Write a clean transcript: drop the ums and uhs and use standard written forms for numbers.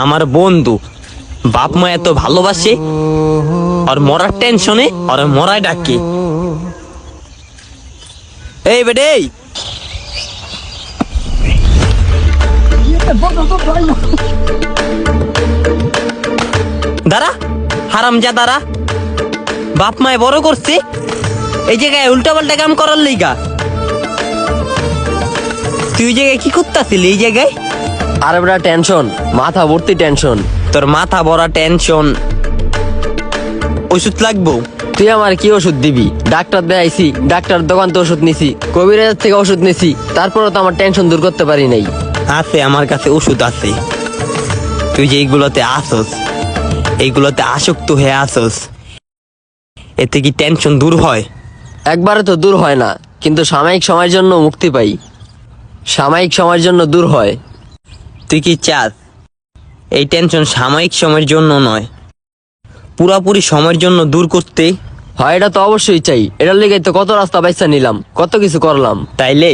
আমার বন্ধু বাপ মা এত ভালোবাসে, আর মরার টেনশনে আর মরায় ডাকে। এই বেডে এই, দাঁড়া হারামজা দাঁড়া। বাপ মায় বড় করছে, এই জায়গায় উল্টা পাল্টা কাম করার লিগা। তুই ওই জায়গায় কি করতেছিলি? এই জায়গায় আরে বেটা টেনশন, মাথা ভর্তি টেনশন। তোর মাথা ভরা টেনশন, ওষুধ লাগবো? তুই আমার কি ওষুধ দিবি? ডাক্তার দেখাইছি, ডাক্তার দোকান তো ওষুধ নিছি, কবিরাজ থেকে ওষুধ নিছি, তারপরও তো আমার টেনশন দূর করতে পারি নাই। আছে, আমার কাছে ওষুধ আছে। তুই যে এইগুলোতে আসস, এইগুলোতে আসক্ত হয়ে আসস, এতে কি টেনশন দূর হয়? একবারে তো দূর হয় না, কিন্তু সাময়িক সময়ের জন্য মুক্তি পাই, সাময়িক সময়ের জন্য দূর হয়। তুই কি চাস এই টেনশন সাময়িক সময়ের জন্য নয়, পুরাপুরি সময়ের জন্য দূর করতে? হয়, এটা তো অবশ্যই চাই, এটার লেগে তো কত রাস্তা বাইসা নিলাম, কত কিছু করলাম। তাইলে